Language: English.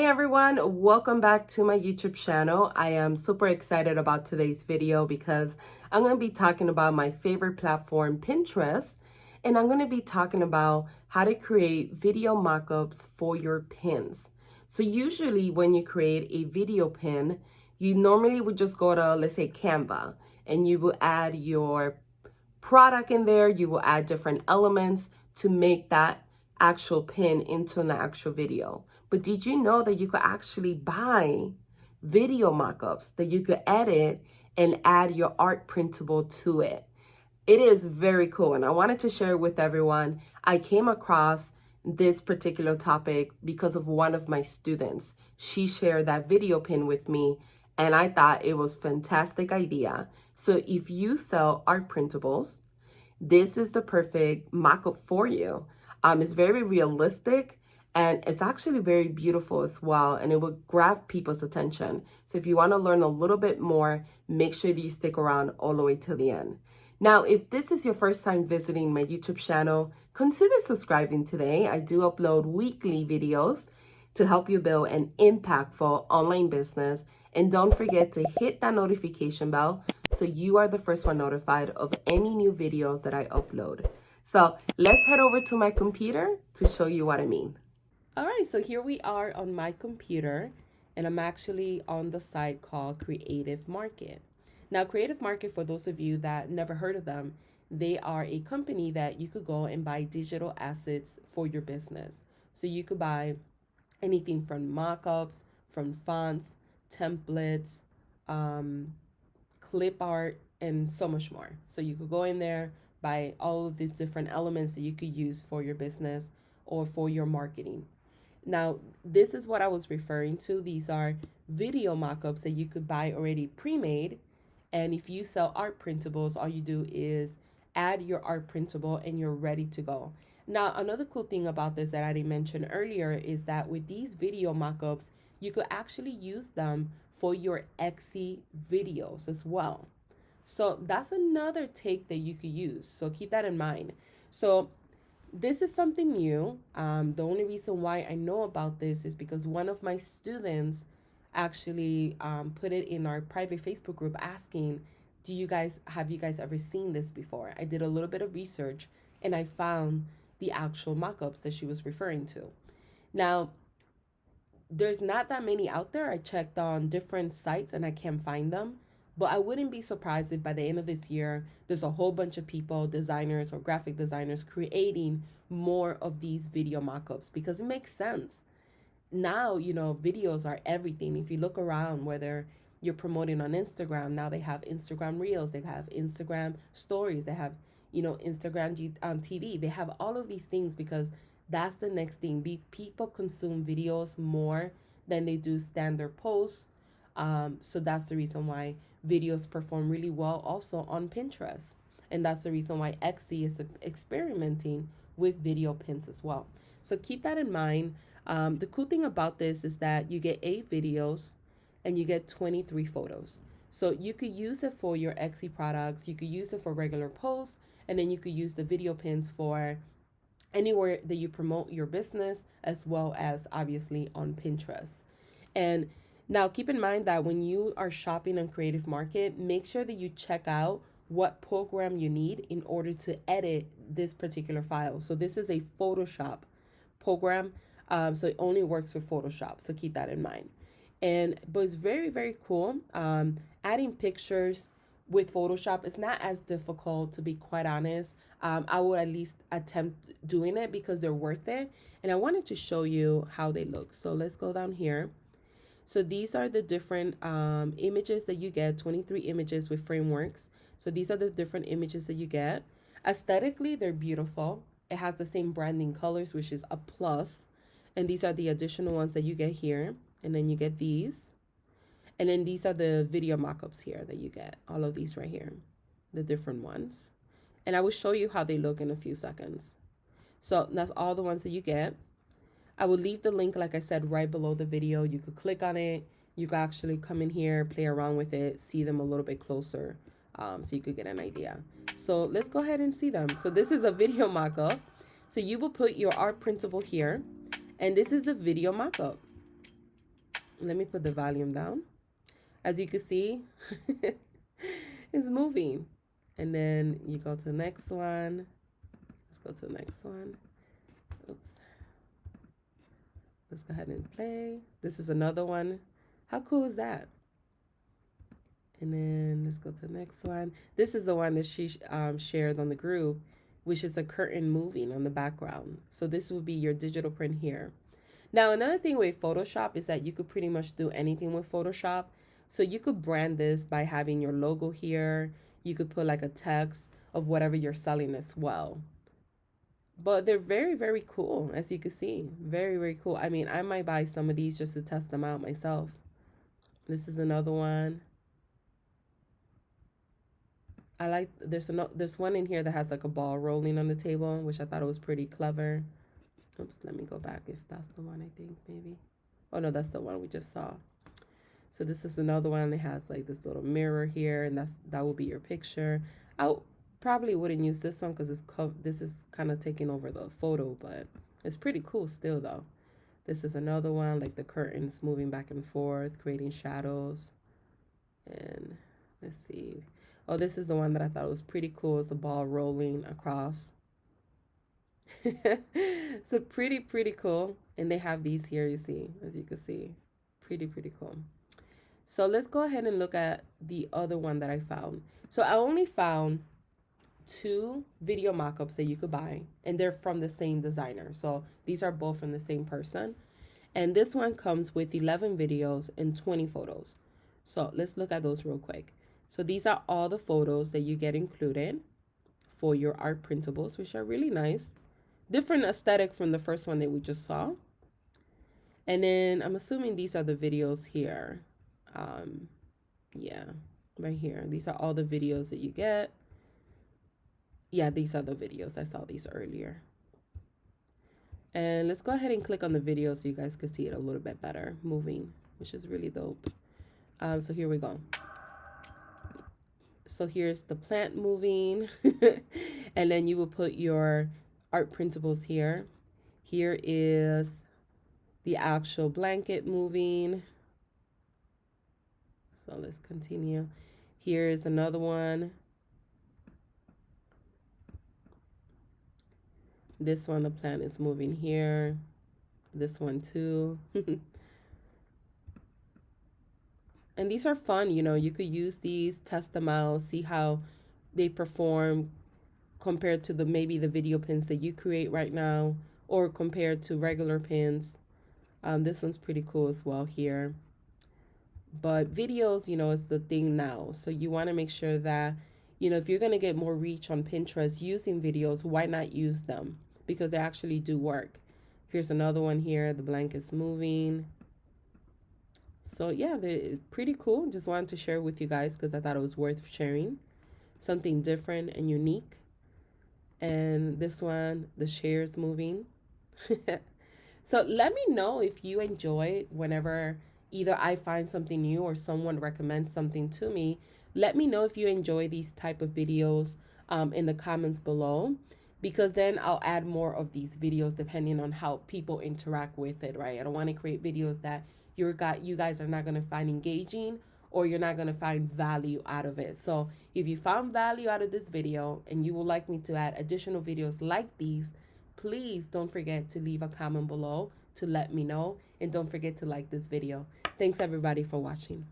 everyone, welcome back to my YouTube channel. I am super excited about today's video because I'm going to be talking about my favorite platform, Pinterest, and I'm going to be talking about how to create video mockups for your pins. So usually when you create a video pin, you normally would just go to, let's say, Canva, and you will add your product in there. You will add different elements to make that actual pin into an actual video. But did you know that you could actually buy video mockups that you could edit and add your art printable to it? It is very cool, and I wanted to share it with everyone. I came across this particular topic because of one of my students. She shared that video pin with me, and I thought it was a fantastic idea. So if you sell art printables, this is the perfect mock-up for you. It's very realistic, and it's actually very beautiful as well, and it will grab people's attention. So if you want to learn a little bit more, make sure that you stick around all the way to the end. Now, if this is your first time visiting my YouTube channel, consider subscribing today. I do upload weekly videos to help you build an impactful online business. And don't forget to hit that notification bell so you are the first one notified of any new videos that I upload. So let's head over to my computer to show you what I mean. All right, so here we are on my computer, and I'm actually on the site called Creative Market. Now, Creative Market, for those of you that never heard of them, they are a company that you could go and buy digital assets for your business. So you could buy anything from mockups, from fonts, templates, clip art, and so much more. So you could go in there, buy all of these different elements that you could use for your business or for your marketing. Now, this is what I was referring to. These are video mockups that you could buy already pre-made. And if you sell art printables, all you do is add your art printable and you're ready to go. Now, another cool thing about this that I didn't mention earlier is that with these video mockups, you could actually use them for your Etsy videos as well. So that's another take that you could use. So keep that in mind. So this is something new. The only reason why I know about this is because one of my students actually put it in our private Facebook group asking, have you guys ever seen this before? I did a little bit of research and I found the actual mockups that she was referring to. Now, there's not that many out there. I checked on different sites and I can't find them. But I wouldn't be surprised if by the end of this year, there's a whole bunch of people, designers or graphic designers, creating more of these video mockups because it makes sense. Now, videos are everything. If you look around, whether you're promoting on Instagram, now they have Instagram Reels, they have Instagram Stories, they have, Instagram TV. They have all of these things because that's the next thing. People consume videos more than they do standard posts. So that's the reason why videos perform really well also on Pinterest. And that's the reason why Etsy is experimenting with video pins as well. So keep that in mind. The cool thing about this is that you get 8 videos and you get 23 photos. So you could use it for your Etsy products. You could use it for regular posts. And then you could use the video pins for anywhere that you promote your business, as well as obviously on Pinterest. And now, keep in mind that when you are shopping on Creative Market, make sure that you check out what program you need in order to edit this particular file. So this is a Photoshop program, so it only works with Photoshop. So keep that in mind. But it's very, very cool. Adding pictures with Photoshop is not as difficult, to be quite honest. I would at least attempt doing it because they're worth it. And I wanted to show you how they look. So let's go down here. So these are the different images that you get, 23 images with frameworks. So these are the different images that you get. Aesthetically, they're beautiful. It has the same branding colors, which is a plus. And these are the additional ones that you get here. And then you get these. And then these are the video mockups here that you get. All of these right here, the different ones. And I will show you how they look in a few seconds. So that's all the ones that you get. I will leave the link, like I said, right below the video. You could click on it. You could actually come in here, play around with it, see them a little bit closer, so you could get an idea. So let's go ahead and see them. So this is a video mock-up. So you will put your art printable here, and this is the video mock-up. Let me put the volume down. As you can see, it's moving. And then you go to the next one. Let's go to the next one. Oops. Let's go ahead and play. This is another one. How cool is that? And then let's go to the next one. This is the one that she shared on the group, which is a curtain moving on the background. So this would be your digital print here. Now, another thing with Photoshop is that you could pretty much do anything with Photoshop. So you could brand this by having your logo here. You could put like a text of whatever you're selling as well. But they're very, very cool, as you can see. Very, very cool. I mean, I might buy some of these just to test them out myself. This is another one. I like, there's one in here that has like a ball rolling on the table, which I thought it was pretty clever. Oops, let me go back if that's the one, I think, maybe. Oh, no, that's the one we just saw. So this is another one that has like this little mirror here, and that will be your picture. I probably wouldn't use this one because this is kind of taking over the photo, but it's pretty cool still, though. This is another one, like the curtains moving back and forth, creating shadows. And let's see. Oh, this is the one that I thought was pretty cool. It's a ball rolling across. So pretty cool. And they have these here, you see, as you can see. Pretty cool. So let's go ahead and look at the other one that I found. So I only found 2 video mockups that you could buy, and they're from the same designer. So these are both from the same person. And this one comes with 11 videos and 20 photos. So let's look at those real quick. So these are all the photos that you get included for your art printables, which are really nice. Different aesthetic from the first one that we just saw. And then I'm assuming these are the videos here. Yeah, right here. These are all the videos that you get. Yeah, these are the videos. I saw these earlier. And let's go ahead and click on the video so you guys can see it a little bit better moving, which is really dope. So here we go. So here's the plant moving. And then you will put your art printables here. Here is the actual blanket moving. So let's continue. Here's another one. This one, the plant is moving here. This one too. And these are fun, you know, you could use these, test them out, see how they perform compared to maybe the video pins that you create right now, or compared to regular pins. This one's pretty cool as well here. But videos, you know, is the thing now. So you want to make sure that, you know, if you're going to get more reach on Pinterest using videos, why not use them? Because they actually do work. Here's another one here. The blanket's moving. So yeah, they're pretty cool. Just wanted to share with you guys because I thought it was worth sharing. Something different and unique. And this one, the shares moving. So let me know if you enjoy whenever either I find something new or someone recommends something to me. Let me know if you enjoy these type of videos in the comments below, because then I'll add more of these videos depending on how people interact with it, right? I don't want to create videos that you guys are not going to find engaging, or you're not going to find value out of it. So if you found value out of this video and you would like me to add additional videos like these, please don't forget to leave a comment below to let me know. And don't forget to like this video. Thanks everybody for watching.